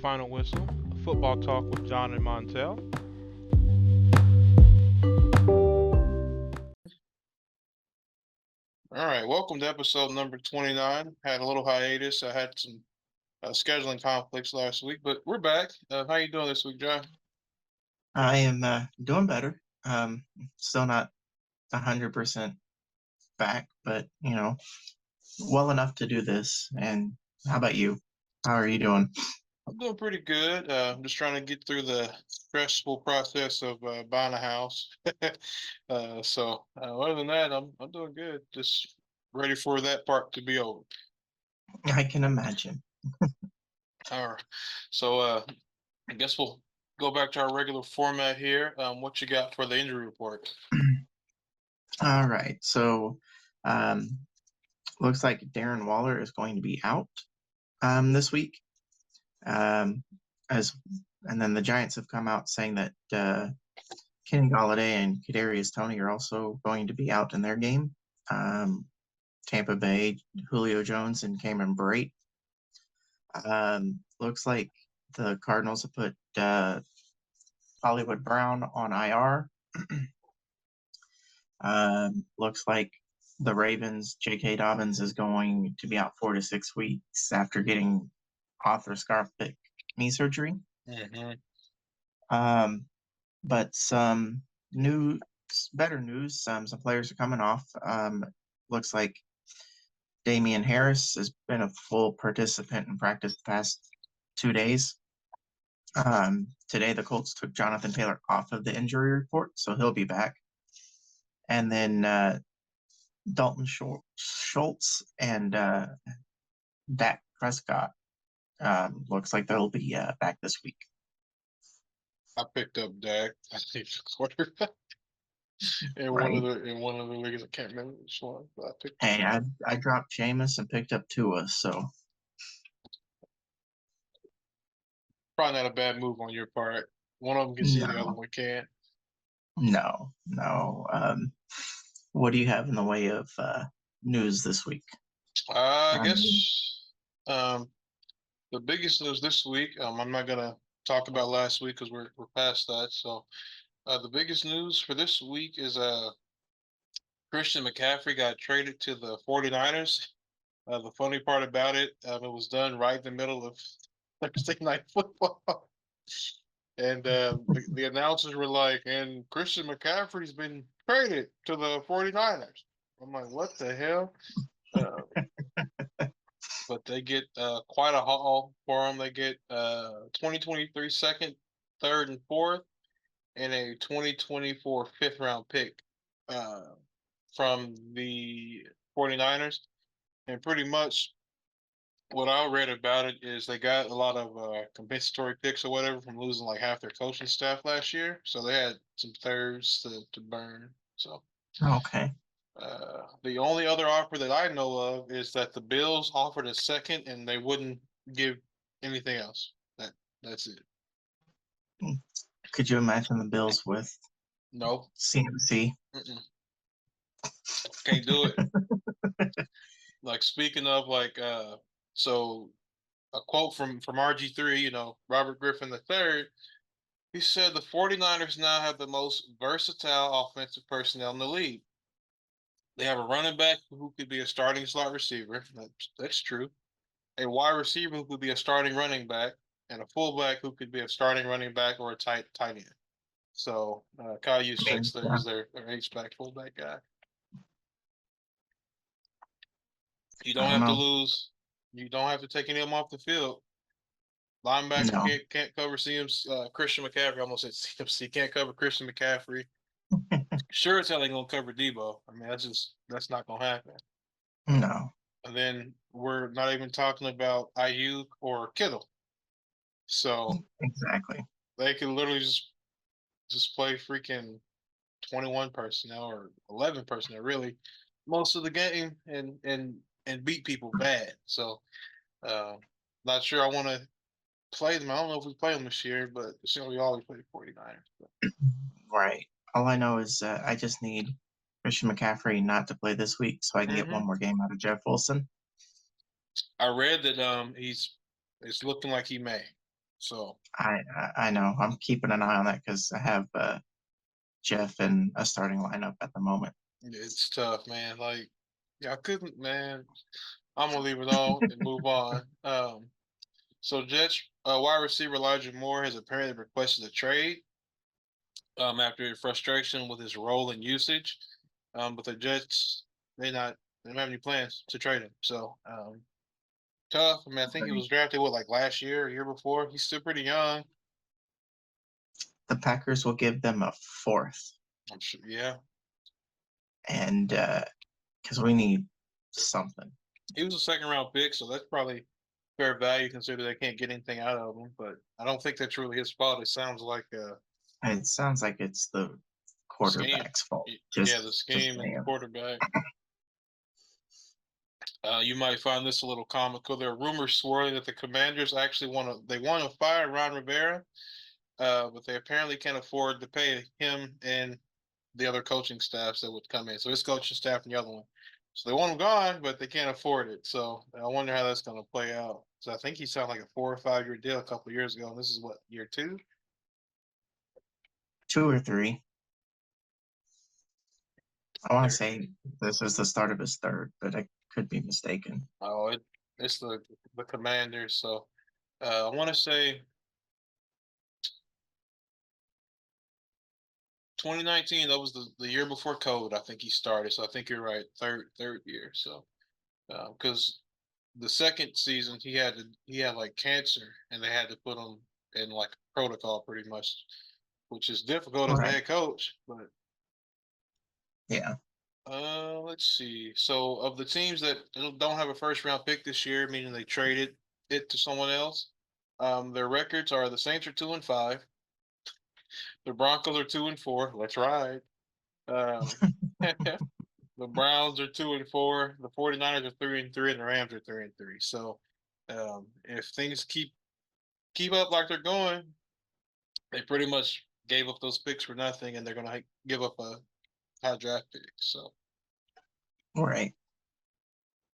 Final Whistle, football talk with John and Montel. All right, welcome to episode number 29. Had a little hiatus. I had some scheduling conflicts last week, but we're back. How you doing this week, John? I am doing better. Still not 100% back, but well enough to do this. And how about you? How are you doing? I'm doing pretty good. I'm just trying to get through the stressful process of buying a house. Other than that, I'm doing good. Just ready for that part to be over. I can imagine. All right. I guess we'll go back to our regular format here. What you got for the injury report? All right. So, um, looks like Darren Waller is going to be out this week. Um, as and then the Giants have come out saying that Kenny Golladay and Kadarius Toney are also going to be out in their game. Tampa Bay, Julio Jones and Cameron Brate. Looks like the Cardinals have put Hollywood Brown on IR. Looks like the Ravens, J.K. Dobbins is going to be out 4 to 6 weeks after getting arthroscopic knee surgery. Mm-hmm. But some better news. Some players are coming off. Looks like Damian Harris has been a full participant in practice the past 2 days. Today, the Colts took Jonathan Taylor off of the injury report, so he'll be back. And then Dalton Schultz and Dak Prescott looks like they'll be back this week. I picked up Dak. I think the quarterback in Right. one of the leagues. I can't remember which one, but I picked. Hey, I dropped Jameis and picked up Tua, so Probably not a bad move on your part. One of them can see, the other one can't. No. What do you have in the way of news this week? I guess the biggest news this week. I'm not gonna talk about last week because we're past that. So the biggest news for this week is Christian McCaffrey got traded to the 49ers. The funny part about it, it was done right in the middle of Thursday night football. And the announcers were like, and Christian McCaffrey's been traded to the 49ers. I'm like, what the hell? But they get quite a haul for him. They get 2023 second, third, and fourth, and a 2024 fifth round pick from the 49ers. And pretty much what I read about it is they got a lot of compensatory picks or whatever from losing like half their coaching staff last year. So they had some thirds to burn. So Okay. the only other offer that I know of is that the Bills offered a second and they wouldn't give anything else. That's it. Could you imagine the Bills with No. CMC? Can't do it. Like speaking of so a quote from RG3, Robert Griffin III, he said the 49ers now have the most versatile offensive personnel in the league. They have a running back who could be a starting slot receiver. That's true. A wide receiver who could be a starting running back, and a fullback who could be a starting running back or a tight end. So Kyle Juszczyk is their H-back fullback guy. You don't have to lose. You don't have to take any of them off the field. Linebacker can't cover Christian McCaffrey. I almost said CMC can't cover Christian McCaffrey. Sure as hell ain't gonna cover Debo. I mean, that's not gonna happen. No. And then we're not even talking about Ayuk or Kittle. So exactly, they can literally just play freaking 21 personnel or 11 personnel, really, most of the game and beat people bad. So not sure I want to play them. I don't know if we play them this year, but we always play the 49ers. But. Right. All I know is I just need Christian McCaffrey not to play this week so I can get one more game out of Jeff Wilson. I read that it's looking like he may. So I know. I'm keeping an eye on that because I have Jeff in a starting lineup at the moment. it's tough, man. Like, yeah, I couldn't, man. I'm gonna leave it all and move on. So Jets wide receiver Elijah Moore has apparently requested a trade after frustration with his role and usage. But the Jets they don't have any plans to trade him. So tough. I mean, I think he was drafted like last year, or year before. He's still pretty young. The Packers will give them a fourth, I'm sure. Yeah, and because we need something. he was a second round pick, so that's probably fair value considering they can't get anything out of him. But I don't think that's really his fault. It sounds like It sounds like it's the scheme. quarterback's fault. Yeah, the Just scheme and the saying. quarterback. You might find this a little comical. There are rumors swirling that the Commanders actually want to fire Ron Rivera, but they apparently can't afford to pay him and the other coaching staffs that would come in. So his coaching staff and the other one. So they want him gone, but they can't afford it. So I wonder how that's going to play out. So I think he signed like a 4 or 5 year deal a couple of years ago. And this is what, year 2? 2 or 3. I want There. to say this is the start of his third, but I could be mistaken. Oh, it's the Commanders. So I want to say 2019. That was the year before COVID. I think he started. So I think you're right. Third year. So because the second season he had like cancer and they had to put him in like protocol pretty much, which is difficult as a Right. head coach. But Yeah. let's see. So of the teams that don't have a first round pick this year, meaning they traded it to someone else, their records are the Saints are 2-5, the Broncos are 2-4. Let's ride. Um, the Browns are 2-4, the 49ers are 3-3, and the Rams are 3-3. So if things keep up like they're going, they pretty much gave up those picks for nothing, and they're gonna give up a high draft pick. So Right.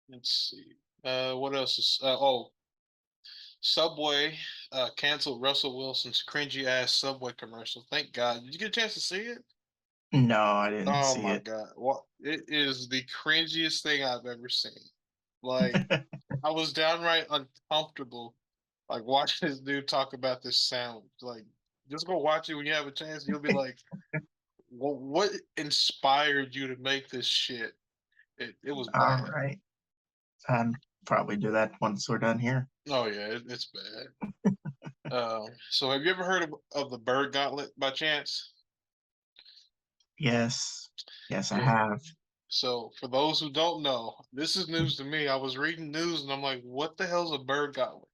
let's see. What else is? Subway canceled Russell Wilson's cringy ass Subway commercial. Thank God. Did you get a chance to see it? No, I didn't Oh see my it. God! What it is the cringiest thing I've ever seen. Like I was downright uncomfortable, like watching this dude talk about this sound. Like just go watch it when you have a chance. You'll be like, well, what inspired you to make this shit? It was All bad. right. Probably do that once we're done here. Oh yeah, it's bad. So have you ever heard of the Bird Gauntlet by chance? Yes. Yes, I Yeah. have. So for those who don't know, this is news to me. I was reading news and I'm like, what the hell's a Bird Gauntlet?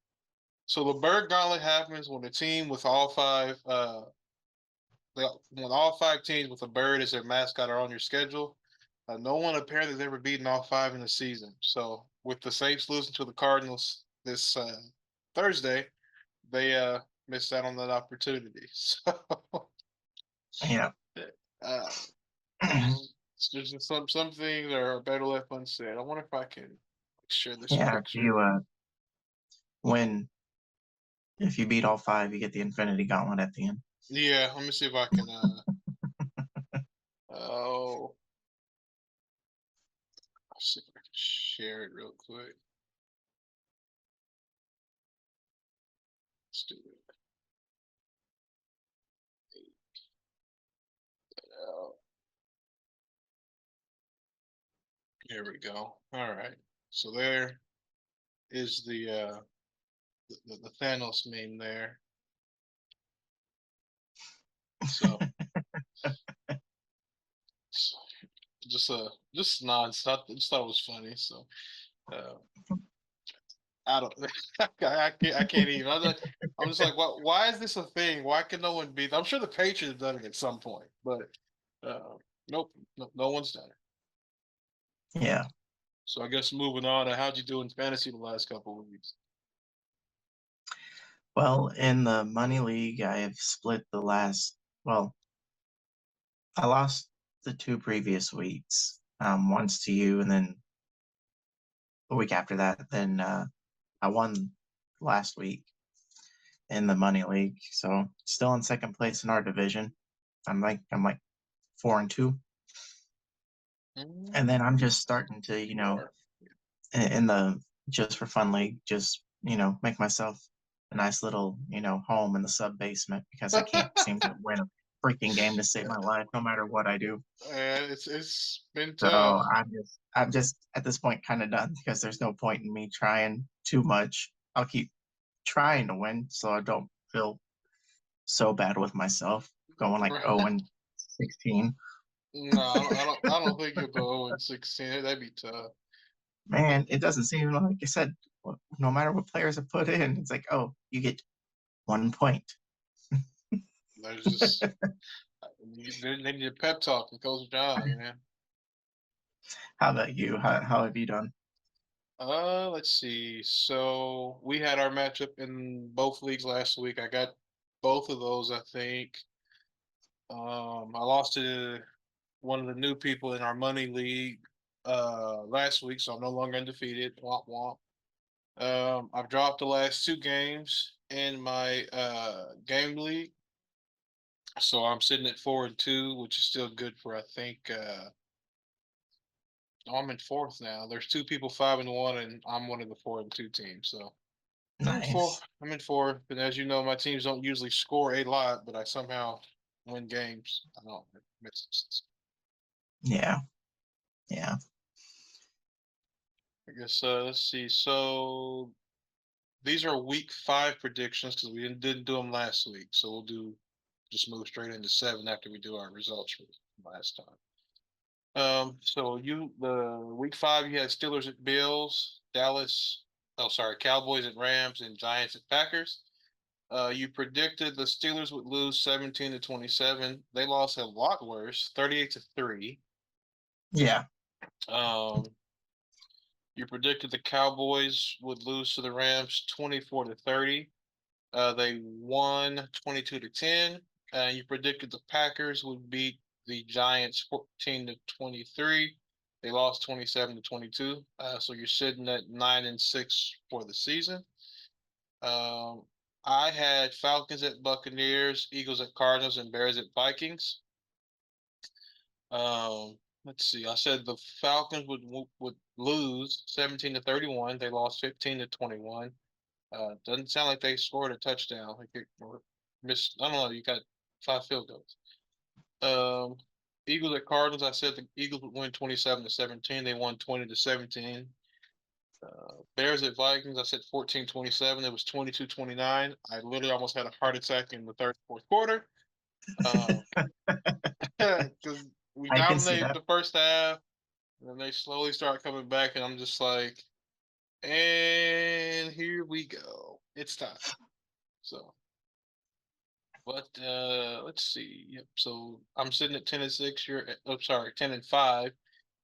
So the Bird Gauntlet happens when a team with all five when all 5 teams with a bird as their mascot are on your schedule. No one apparently has ever beaten all 5 in the season. So with the Saints losing to the Cardinals this Thursday, they missed out on that opportunity. So Yeah. uh, there's just some things that are better left unsaid. I wonder if I can share this Yeah. If picture. you win, if you beat all 5, you get the Infinity Gauntlet at the end. Yeah, let me see if I can. Oh, I'll see if I can share it real quick. Let's do it. Here we go. All right. So there is the Thanos meme there. So, so just nonstop. Just thought it was funny. So uh, I don't. I can't even. I'm just like, why is this a thing? Why can no one be? I'm sure the Patriots have done it at some point, but nope, no one's done it. Yeah. So I guess moving on. How'd you do in fantasy the last couple of weeks? Well, in the Money League, I have split the last, well, I lost the 2 previous weeks. Once to you, and then the week after that, then I won last week. in the money league. So still in second place in our division. I'm like 4-2. And then I'm just starting to, in the just for fun league, just, make myself a nice little, home in the sub basement because I can't seem to win a freaking game to save my life no matter what I do. It's been So tough. I'm just at this point kind of done because there's no point in me trying too much. I'll keep trying to win so I don't feel so bad with myself going like 0 and 16. No, I don't think you'll go 0-16. That'd be tough. Man, it doesn't seem like I said. No matter what players are put in, it's like, oh, you get 1 point. There's just they need a pep talk from Coach John, man. How about you? How have you done? Let's see. So we had our matchup in both leagues last week. I got both of those, I think. I lost to one of the new people in our money league last week, so I'm no longer undefeated. Womp womp. I've dropped the last two games in my game league. So I'm sitting at 4-2, which is still good for I think I'm in fourth now. There's two people 5-1, and I'm one of the 4-2 teams. So I'm in four. Nice. I'm in four. But as you know, my teams don't usually score a lot, but I somehow win games. I don't miss. Yeah. Yeah. I guess let's see. So these are week 5 predictions because we didn't do them last week. So we'll just move straight into 7 after we do our results from last time. So the week 5 you had Steelers at Bills, Cowboys at Rams, and Giants at Packers. You predicted the Steelers would lose 17-27. They lost a lot worse, 38-3. Yeah. You predicted the Cowboys would lose to the Rams 24-30. They won 22-10. You predicted the Packers would beat the Giants 14-23. They lost 27-22. So you're sitting at 9-6 for the season. I had Falcons at Buccaneers, Eagles at Cardinals, and Bears at Vikings. Let's see. I said the Falcons would lose 17-31. They lost 15-21. Doesn't sound like they scored a touchdown. Or missed. I don't know. You got 5 field goals. Eagles at Cardinals. I said the Eagles would win 27-17. They won 20-17. Bears at Vikings. I said 14-27. It was 22-29. I literally almost had a heart attack in the third, fourth quarter. Because we I can see dominated that. the first half, and then they slowly start coming back, and I'm just like, and here we go. It's time. So, but let's see. Yep. So I'm sitting at 10-6. 10-5.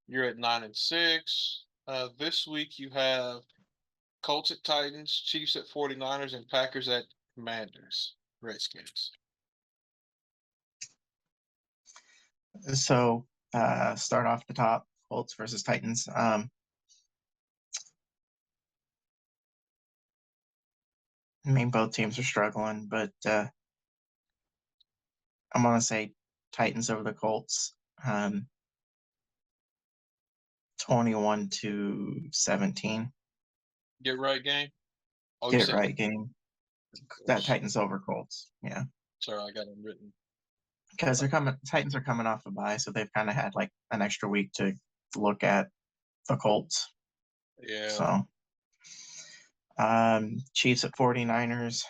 You're at 9-6. This week you have Colts at Titans, Chiefs at 49ers, and Packers at Commanders, Redskins. So start off the top, Colts versus Titans. I mean, both teams are struggling, but I'm gonna say Titans over the Colts. 21-17. Get right game. Oh, Get it right game. That Colts. Titans over Colts. Yeah. Sorry, I got them written. Because Titans are coming off a bye, so they've kind of had like an extra week to look at the Colts. Yeah. So Chiefs at 49ers.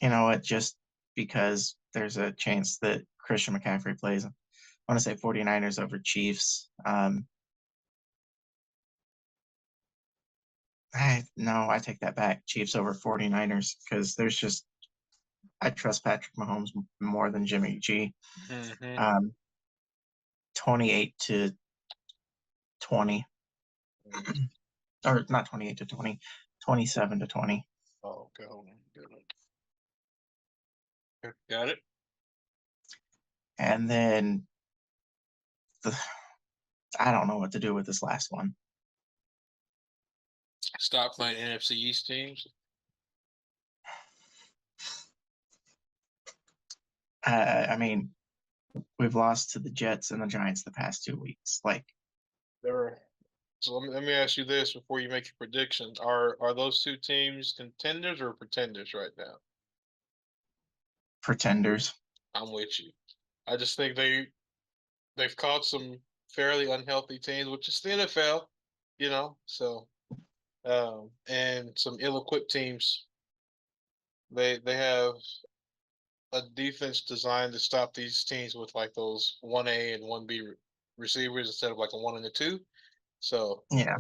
You know what? Just because there's a chance that Christian McCaffrey plays, I want to say 49ers over Chiefs. I take that back. Chiefs over 49ers because I trust Patrick Mahomes more than Jimmy G. Mm-hmm. 28-20. Or not 28-20, 27-20. Oh, okay, hold on. Got it. And then I don't know what to do with this last one. stop playing NFC East teams. I mean, we've lost to the Jets and the Giants the past 2 weeks. Like, So let me ask you this before you make your predictions: Are those two teams contenders or pretenders right now? pretenders. I'm with you. I just think they've caught some fairly unhealthy teams, which is the NFL, you know. So and some ill-equipped teams. They have a defense designed to stop these teams with like those 1A and 1B receivers instead of like a 1 and a 2. So Yeah,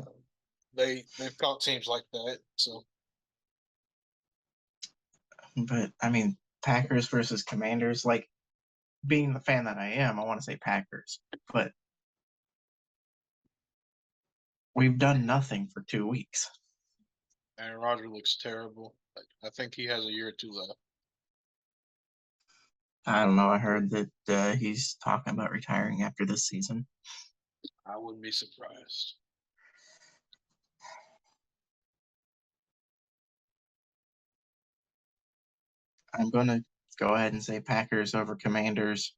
they've caught teams like that. So but I mean, Packers versus Commanders. Like, being the fan that I am, I want to say Packers, but we've done nothing for 2 weeks. Aaron Rodgers looks terrible. I think he has a year or two left. I don't know. I heard that he's talking about retiring after this season. I wouldn't be surprised. I'm going to go ahead and say Packers over Commanders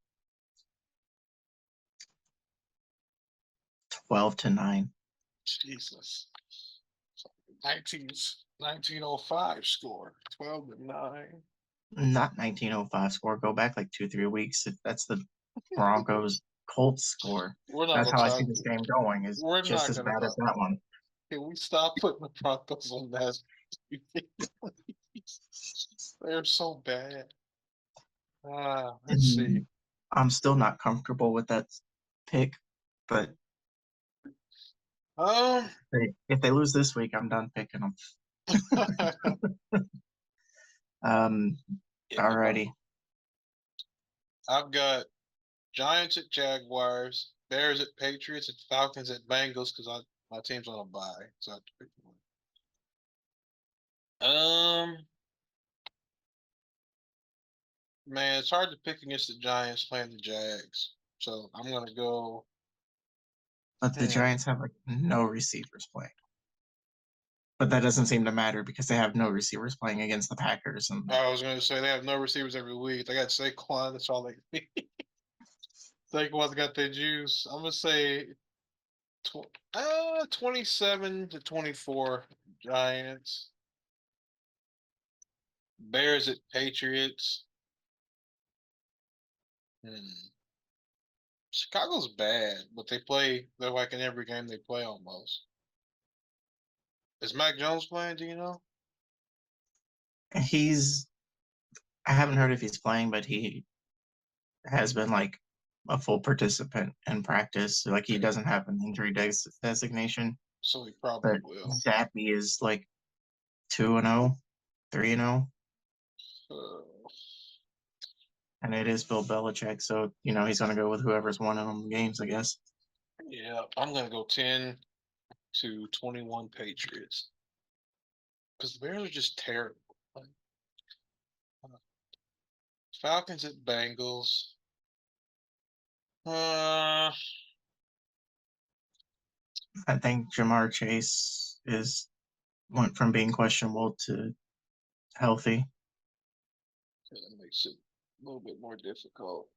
12-9. Jesus. 1905 score. 12-9. Not 1905 score. Go back like 2-3 weeks. That's the Broncos Colts score. We're not That's gonna how I talk. see this game going. Is We're just not as gonna bad as talk. that one. Can we stop putting the Broncos on that? They're so bad. Let's see. I'm still not comfortable with that pick, but Um, if they lose this week, I'm done picking them. Alrighty. I've got Giants at Jaguars, Bears at Patriots, and Falcons at Bengals because my team's on a bye, so I have to pick one. Man, it's hard to pick against the Giants playing the Jags, so I'm gonna go. But the Giants have like no receivers playing. But that doesn't seem to matter because they have no receivers playing against the Packers. And I was gonna say they have no receivers every week. They got Saquon. That's all they need. Saquon's got their juice. I'm gonna say 27-24 Giants. Bears at Patriots. Chicago's bad, but they're like in every game they play almost. Is Mac Jones playing, do you know? I haven't heard if he's playing, but he has been like a full participant in practice. Like, he doesn't have an injury designation. So he probably But will. Zappy is like 2-0, 3-0. And it is Bill Belichick, so he's gonna go with whoever's won them games, I guess. Yeah, I'm gonna go 10-21 Patriots. Because the Bears are just terrible. Falcons at Bengals. I think Jamar Chase went from being questionable to healthy. That makes it a little bit more difficult.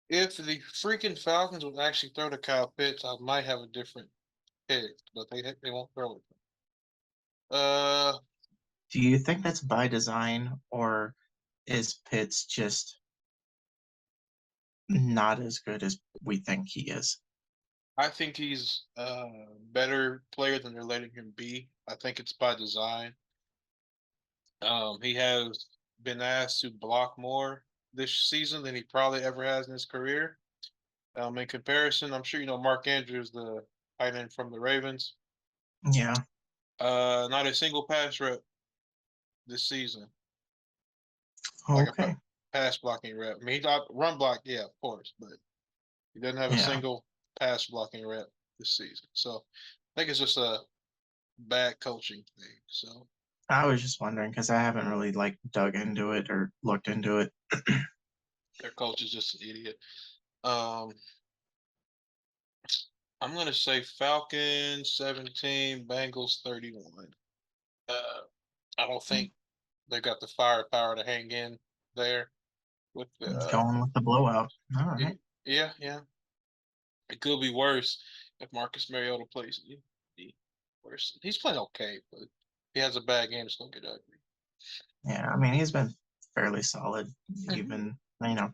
If the freaking Falcons would actually throw to Kyle Pitts, I might have a different pick, but they won't throw it. Do you think that's by design, or is Pitts just not as good as we think he is? I think he's a better player than they're letting him be. I think it's by design. He has been asked to block more this season than he probably ever has in his career. In comparison, I'm sure you know Mark Andrews, the tight end from the Ravens. Yeah. Not a single pass rep this season. Like Okay. a pass blocking rep. I mean, he got run block, yeah, of course, but he doesn't have a single pass blocking rep this season. So I think it's just a bad coaching thing. So I was just wondering because I haven't really like dug into it or looked into it. their coach is just an idiot. I'm gonna say Falcons 17, Bengals 31. I don't think they got the firepower to hang in there with the. Going with the blowout. All right. Yeah, yeah. It could be worse if Marcus Mariota plays worse. He's playing okay, but if he has a bad game, it's gonna get ugly. Yeah, I mean, he's been fairly solid, Mhm. even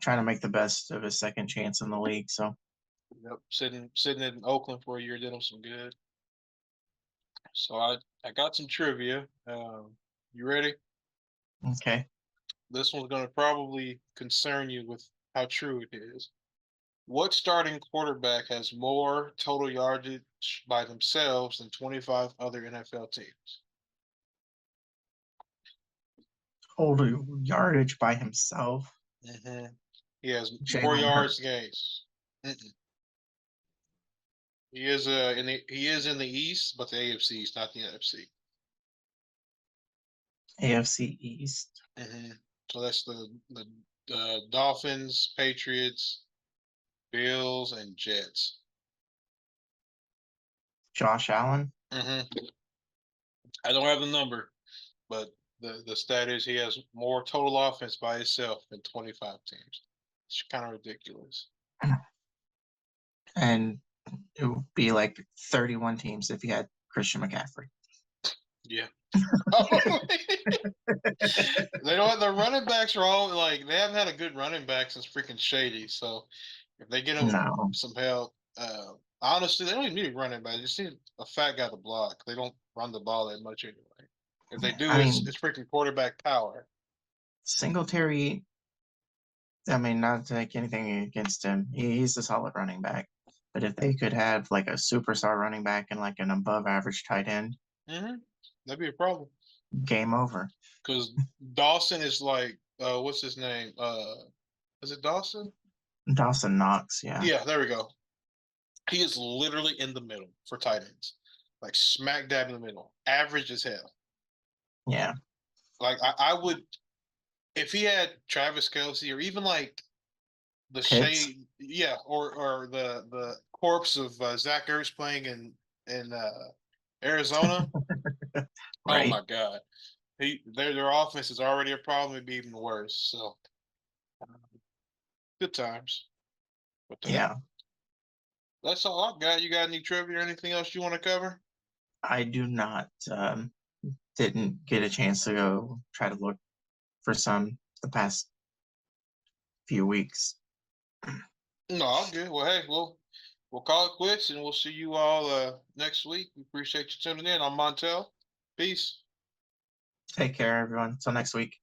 trying to make the best of his second chance in the league. So Yep, sitting in Oakland for a year did him some good. So I got some trivia. You ready? okay, This one's gonna probably concern you with how true it is. What starting quarterback has more total yardage by themselves than 25 other NFL teams? total yardage by himself. Mm-hmm. He has more Jalen yards Hurts, games. Mm-mm. He is in the East, but the AFC is not the NFC. AFC East. Mm-hmm. So that's the Dolphins, Patriots, Bills, and Jets. Josh Allen. Mm-hmm. I don't have the number, but the stat is he has more total offense by himself than 25 teams. It's kind of ridiculous. And it would be like 31 teams if you had Christian McCaffrey. Yeah. They don't have their running backs are all like they haven't had a good running back since freaking Shady. So if they get him No, some help, honestly, they don't even need a running back. They just need a fat guy to block. They don't run the ball that much anyway. If they do, I it's mean, it's freaking quarterback power. Singletary. I mean, not to take anything against him, he's a solid running back. But if they could have like a superstar running back and like an above average tight end, Mm-hmm. That'd be a problem. game over. Because Dawson is like, what's his name? Is it Dawson? Dawson Knox, yeah. Yeah, there we go. He is literally in the middle for tight ends, like smack dab in the middle, average as hell. Yeah. Like I would, if he had Travis Kelce or even like the Pitts. shade, yeah, or the corpse of Zach Ertz playing in Arizona. Oh Right. my God, their offense is already a problem. It'd be even worse. So good times. But Yeah. that's all I've got. You got any trivia or anything else you want to cover? I do not didn't get a chance to go try to look for some the past few weeks. No, I'm good. Well, hey, we'll call it quits, and we'll see you all next week. We appreciate you tuning in. I'm Montel. Peace. Take care, everyone. Till next week.